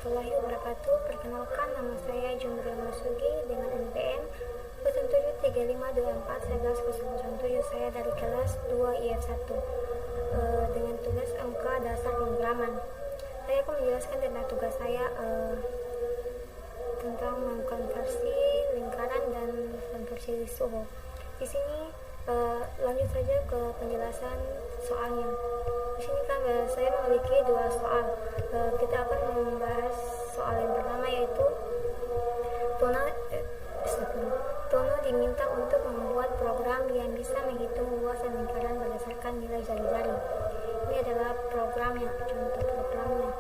warahmatullahi wabarakatuh. Perkenalkan, nama saya Jumri Masugi dengan NPM 0735241107. Saya dari kelas 2 IF1 dengan tugas angka dasar pemrograman. Saya akan menjelaskan tentang tugas saya tentang mengkonversi lingkaran dan konversi suhu. Di sini lanjut saja ke penjelasan soalnya. Di sini kan saya memiliki dua soal. Kita akan membahas soal yang pertama, yaitu Tono diminta untuk membuat program yang bisa menghitung luasan lingkaran berdasarkan nilai jari-jari. Ini adalah programnya, contoh programnya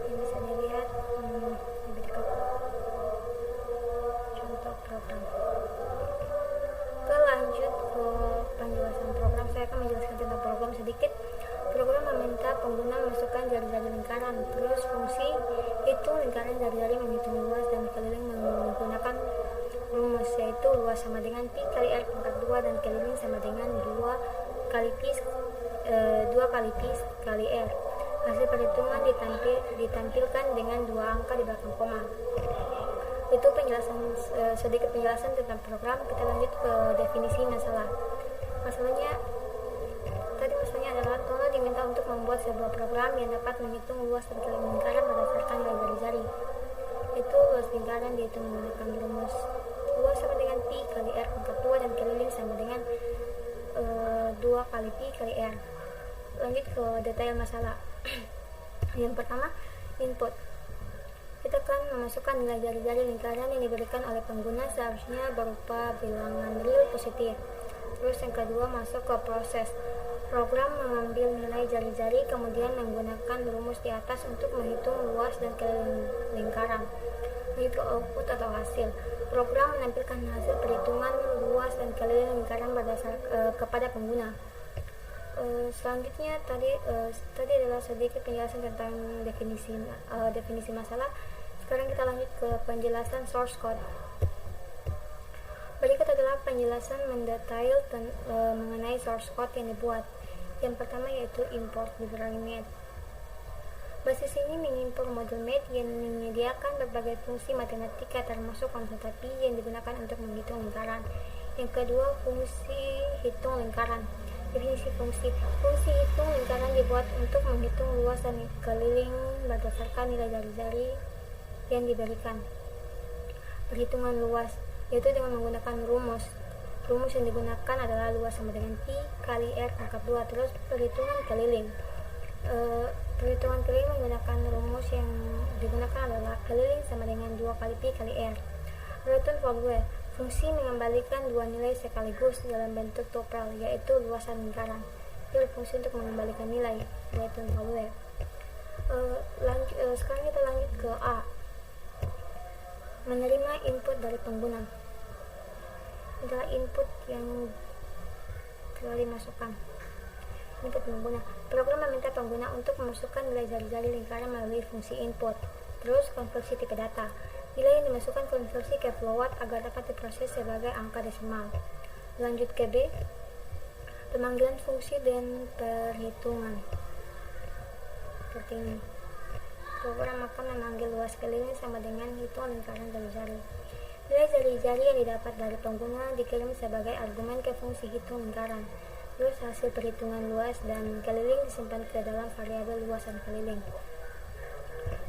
yang bisa dilihat lebih dekat. Contoh program. Lanjut ke penjelasan program, saya akan menjelaskan tentang program sedikit. Program meminta pengguna memasukkan jari-jari lingkaran, terus fungsi hitung lingkaran jari-jari menghitung luas dan keliling menggunakan rumus, yaitu luas sama dengan pi kali r pangkat 2 dan keliling sama dengan 2 kali pi kali r. Hasil perhitungan ditampilkan dengan dua angka di belakang koma. Itu sedikit penjelasan tentang program. Kita lanjut ke definisi masalah. Masalahnya adalah Tono diminta untuk membuat sebuah program yang dapat menghitung luas dan keliling lingkaran berdasarkan nilai jari-jari. Itu luas lingkaran dihitung menggunakan rumus luas sama dengan pi kali r pangkat 2 dan keliling sama dengan 2 kali pi kali r. Lanjut ke detail masalah. Yang pertama, input. Kita akan memasukkan nilai jari-jari lingkaran yang diberikan oleh pengguna, seharusnya berupa bilangan real positif. Terus yang kedua, masuk ke proses. Program mengambil nilai jari-jari, kemudian menggunakan rumus di atas untuk menghitung luas dan keliling lingkaran. Lanjut ke output atau hasil. Program menampilkan hasil perhitungan luas dan keliling lingkaran kepada pengguna. Selanjutnya tadi adalah sedikit penjelasan tentang definisi masalah. Sekarang kita lanjut ke penjelasan source code. Berikut adalah penjelasan mendetail mengenai source code yang dibuat. Yang pertama yaitu import library math. Basis ini mengimpor modul math yang menyediakan berbagai fungsi matematika termasuk konstan pi yang digunakan untuk menghitung lingkaran. Yang kedua, fungsi hitung lingkaran. Definisi fungsi. Fungsi hitung lingkaran dibuat untuk menghitung luas dan keliling berdasarkan nilai jari-jari yang diberikan. Perhitungan luas, yaitu dengan menggunakan rumus. Rumus yang digunakan adalah luas sama dengan pi kali r pangkat 2. Terus perhitungan keliling. Perhitungan keliling menggunakan rumus yang digunakan adalah keliling sama dengan 2 kali pi kali r. Return value. Fungsi mengembalikan dua nilai sekaligus dalam bentuk tupel, yaitu luasan lingkaran. Pilih fungsi untuk mengembalikan nilai, yaitu value. Sekarang kita lanjut ke A. Menerima input dari pengguna. Adalah input yang telah dimasukkan. Input pengguna. Program meminta pengguna untuk memasukkan nilai jari-jari lingkaran melalui fungsi input. Terus konversi tipe data. Nilai yang dimasukkan konversi ke float agar dapat diproses sebagai angka desimal. Lanjut ke B. Pemanggilan fungsi dan perhitungan. Seperti ini. Program akan memanggil luas keliling sama dengan hitung lingkaran jari-jari. Nilai jari-jari yang didapat dari pengguna dikirim sebagai argumen ke fungsi hitung lingkaran. Terus hasil perhitungan luas dan keliling disimpan ke dalam variabel luas dan keliling.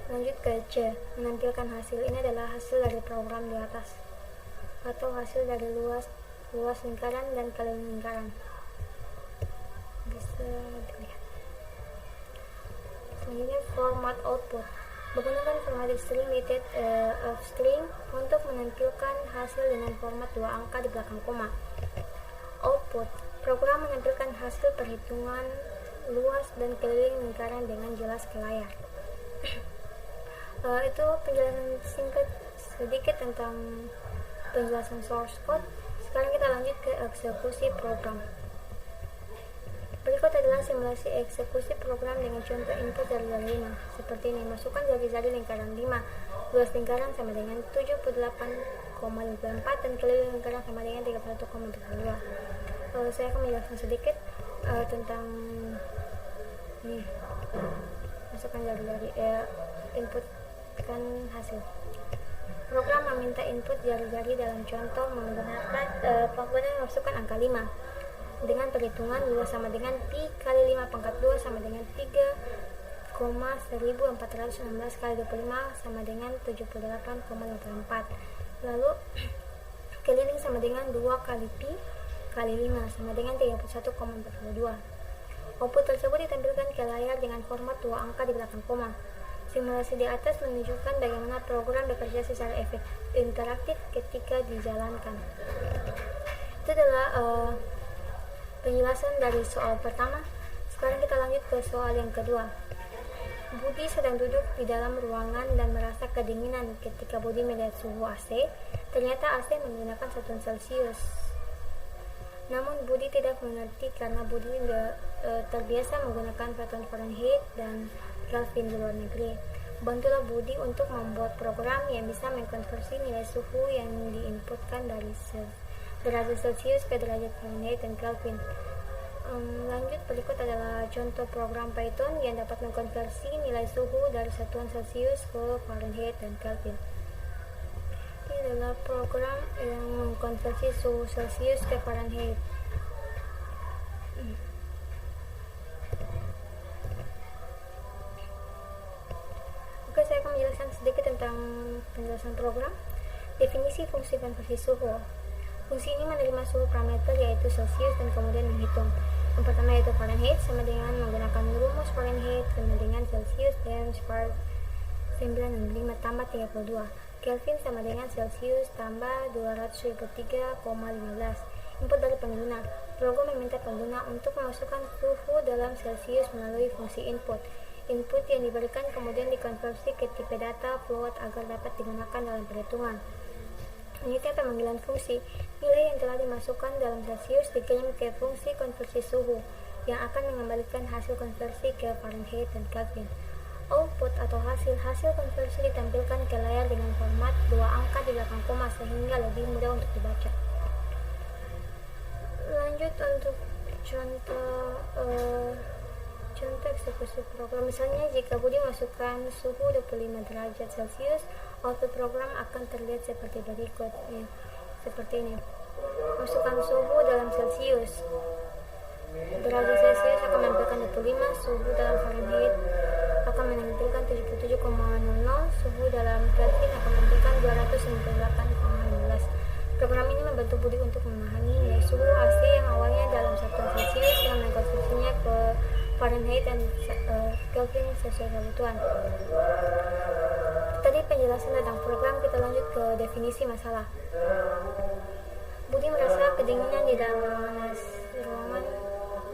Lanjut ke C. Menampilkan hasil. Ini adalah hasil dari program di atas, atau hasil dari luas lingkaran dan keliling lingkaran. Bisa dilihat. Selanjutnya format output. Menggunakan format string of string untuk menampilkan hasil dengan format dua angka di belakang koma. Output. Program menampilkan hasil perhitungan luas dan keliling lingkaran dengan jelas ke layar. Itu penjelasan singkat sedikit tentang penjelasan source code. Sekarang kita lanjut ke eksekusi program. Berikut adalah simulasi eksekusi program dengan contoh input jari-jari 5. Seperti ini, masukkan jari-jari lingkaran 5. Luas lingkaran sama dengan 78,54 dan keliling lingkaran sama dengan 31,32. Saya akan menjelaskan sedikit tentang ini masukkan jari-jari inputkan hasil. Program meminta input jari-jari dalam contoh menggunakan masukkan angka 5 dengan perhitungan 2 sama dengan pi kali 5 pangkat 2 sama dengan 3,1416 kali 25 sama dengan 78,54. Lalu keliling sama dengan 2 kali pi kali 5 sama dengan 31,42. Output tersebut ditampilkan ke layar dengan format 2 angka di belakang koma. Simulasi di atas menunjukkan bagaimana program bekerja secara interaktif ketika dijalankan. Itu adalah penjelasan dari soal pertama. Sekarang kita lanjut ke soal yang kedua. Budi sedang duduk di dalam ruangan dan merasa kedinginan. Ketika Budi melihat suhu AC, ternyata AC menggunakan satuan Celcius. Namun Budi tidak mengerti karena Budi terbiasa menggunakan satuan Fahrenheit dan Kelvin di luar negeri. Bantulah Budi untuk membuat program yang bisa mengkonversi nilai suhu yang diinputkan dari derajat Celcius ke derajat Fahrenheit dan Kelvin. Lanjut, berikut adalah contoh program Python yang dapat mengkonversi nilai suhu dari satuan Celcius ke Fahrenheit dan Kelvin. Ini adalah program yang mengkonversi suhu Celcius ke Fahrenheit. Oke, saya akan menjelaskan sedikit tentang penjelasan program. Definisi fungsi konversi suhu. Fungsi ini menerima suhu parameter yaitu Celcius dan kemudian menghitung. Yang pertama yaitu Fahrenheit sama dengan menggunakan rumus Fahrenheit sama dengan Celsius times 965 tambah 32. Kelvin sama dengan Celsius tambah 223,15. Input dari pengguna. Program meminta pengguna untuk memasukkan suhu dalam Celsius melalui fungsi input. Input yang diberikan kemudian dikonversi ke tipe data float agar dapat digunakan dalam perhitungan. Selanjutnya pemanggilan fungsi. Nilai yang telah dimasukkan dalam Celsius dikirim ke fungsi konversi suhu yang akan mengembalikan hasil konversi ke Fahrenheit dan Kelvin. Output atau hasil konversi ditampilkan ke layar dengan format 2 angka di belakang koma sehingga lebih mudah untuk dibaca. Lanjut untuk contoh eksekusi program. Misalnya jika Budi masukkan suhu 25 derajat Celcius, output program akan terlihat seperti berikut. Seperti ini. Masukkan suhu dalam Celcius. Derajat Celcius akan menampilkan 25, suhu dalam Fahrenheit akan menampilkan 77,00, suhu dalam Kelvin akan menampilkan 298,15. Program ini membantu Budi untuk memahami nilai suhu AC yang awalnya dalam satuan Celcius dengan mengkonversinya ke Fahrenheit dan Kelvin sesuai kebutuhan. Tadi penjelasan tentang program, kita lanjut ke definisi masalah. Budi merasa kedinginan di dalam ruangan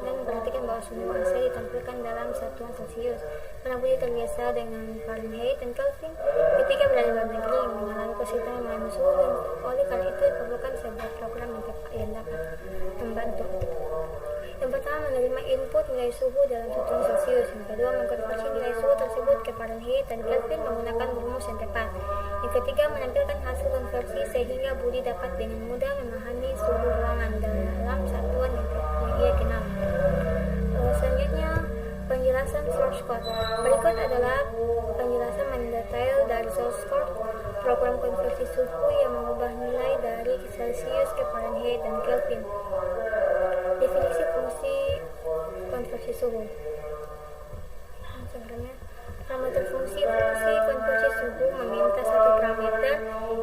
dan memperhatikan bahwa suhu AC ditampilkan dalam satuan Celcius. Karena Budi terbiasa dengan Fahrenheit dan Kelvin ketika berada di luar negeri mengalami kesulitan dengan suhu, dan oleh karena itu diperlukan sebuah program yang dapat membantu. Yang pertama, menerima input nilai suhu dalam satuan Celcius. Yang kedua, mengkonversi nilai suhu tersebut ke Fahrenheit dan Kelvin menggunakan rumus yang tepat. Yang ketiga, menampilkan hasil konversi sehingga Budi dapat dengan mudah memahami suhu ruangan dalam satuan yang ia kenal. Selanjutnya, penjelasan source code. Berikut adalah penjelasan mendetail dari source code program konversi suhu yang mengubah nilai dari Celsius ke Fahrenheit dan Kelvin. Definisi fungsi konversi suhu. Parameter fungsi konversi suhu meminta satu parameter,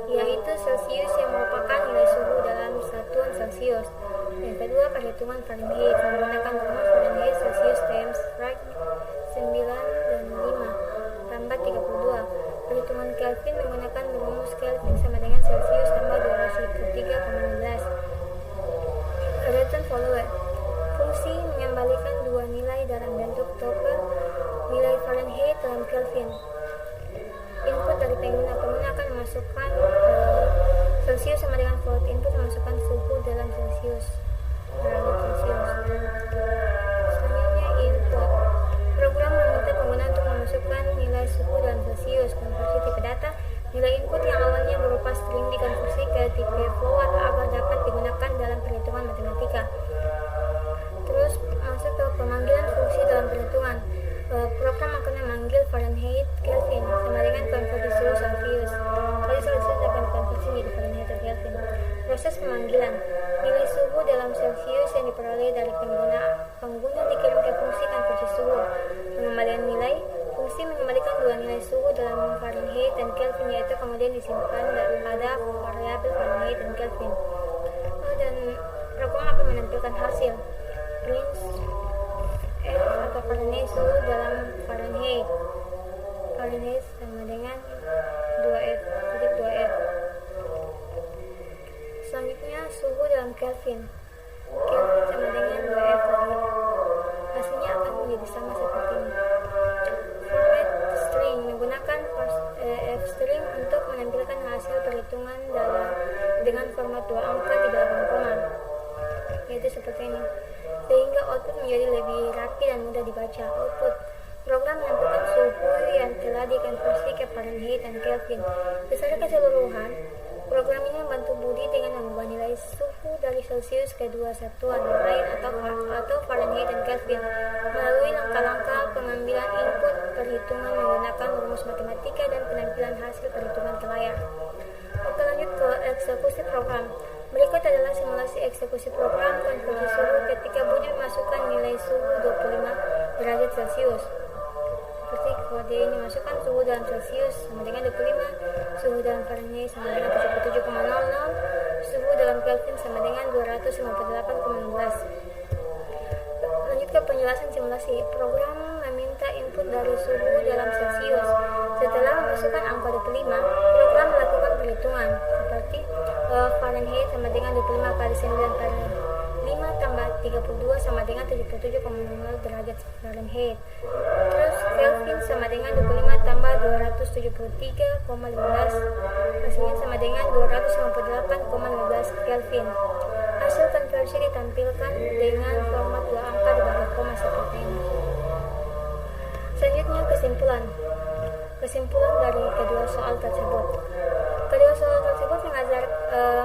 yaitu Celsius yang merupakan nilai suhu dalam satuan Celsius. Yang kedua, perhitungan Fahrenheit menggunakan rumus Fahrenheit Celsius times 9 dan 5 tambah 32. Perhitungan Kelvin menggunakan rumus Kelvin sama dengan Celsius tambah 223,16. Return follower. Fungsi mengembalikan dua nilai dalam bentuk tuple, nilai Fahrenheit dalam Kelvin. Input dari pengguna akan memasukkan Celsius sama dengan float. Input memasukkan suhu dalam Celsius. Selanjutnya input. Program meminta pengguna untuk memasukkan nilai suhu dalam Celsius. Konversi tipe data. Nilai input yang awalnya berupa string dikonversi ke tipe float agar dapat digunakan dalam perhitungan matematika. Terus masuk ke pemanggilan fungsi dalam perhitungan. Program akan memanggil Proses pemanggilan. Nilai suhu dalam Celcius yang diperoleh dari pengguna dikirim ke fungsi konversi suhu. Pengembalian nilai. Fungsi mengembalikan dua nilai suhu dalam Fahrenheit dan Kelvin, yaitu kemudian disimpan pada variabel Fahrenheit dan Kelvin. Dan program akan menampilkan hasil. Print F atau Fahrenheit suhu dalam Fahrenheit. Fahrenheit sama dengan 2F. Selanjutnya suhu dalam Kelvin. Kelvin sama dengan 2F lagi. Hasilnya akan menjadi sama seperti ini. Format string menggunakan F string untuk menampilkan hasil perhitungan dengan format dua angka di belakang koma, yaitu seperti ini, sehingga output menjadi lebih rapi dan mudah dibaca. Output program menampilkan suhu yang telah dikonversi ke Fahrenheit dan Kelvin. Secara keseluruhan, program ini membantu Budi dengan mengubah nilai suhu dari Celcius ke dua satuan lain atau Fahrenheit dan Kelvin melalui langkah-langkah pengambilan input perhitungan menggunakan rumus matematika dan penampilan hasil perhitungan ke layar. Oke, lanjut ke eksekusi program. Berikut adalah simulasi eksekusi program konversi suhu ketika Budi memasukkan nilai suhu 25 derajat Celcius. Seperti kode ini, masukkan suhu dalam Celcius sama dengan 25, suhu dalam Fahrenheit sama dengan 77,00, suhu dalam Kelvin sama dengan 258,16. Lanjut ke penjelasan simulasi. Program meminta input dari suhu dalam Celcius. Setelah memasukkan angka 25, program melakukan perhitungan seperti Fahrenheit sama dengan 25 kali 9 kali 5 tambah 32 sama dengan 77,00 derajat Fahrenheit. Terus Kelvin sama dengan 25 tambah 273,15, hasilnya sama dengan 258,15 Kelvin. Hasil konversi ditampilkan dengan format dua angka di bawah koma seperti ini. Selanjutnya kesimpulan dari kedua soal tersebut. Kedua soal tersebut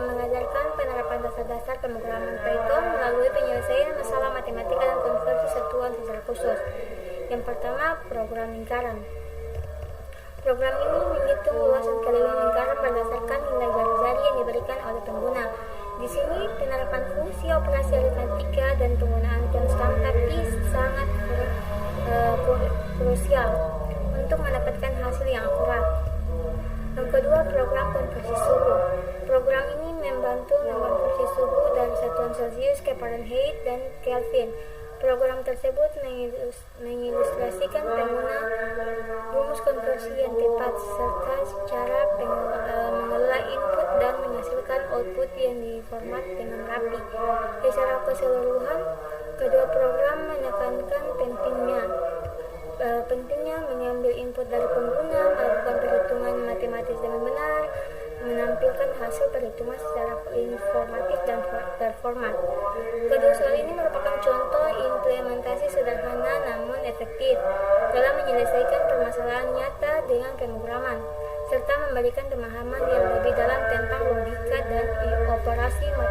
mengajarkan penerapan dasar-dasar pemrograman Python melalui penyelesaian masalah matematika dan konversi satuan secara khusus. Yang pertama, program lingkaran. Program ini menghitung luasan keliling lingkaran berdasarkan nilai jari-jari yang diberikan oleh pengguna. Di sini penerapan fungsi operasi aritmatika dan penggunaan konstan tapi sangat krusial untuk mendapatkan hasil yang akurat. Yang kedua, program konversi suhu. Program ini membantu mengkonversi suhu dari satuan Celcius ke Fahrenheit dan Kelvin. Program tersebut mengilustrasikan pengguna rumus konversi yang tepat serta cara mengelola input dan menghasilkan output yang diformat dengan rapi. Secara keseluruhan, kedua program menekankan pentingnya mengambil input dari pengguna, melakukan perhitungan matematis dengan benar, menampilkan hasil perhitungan secara informatif dan performa. Kedua soal ini merupakan contoh implementasi sederhana namun efektif dalam menyelesaikan permasalahan nyata dengan pemrograman, serta memberikan pemahaman yang lebih dalam tentang logika dan operasi matematika.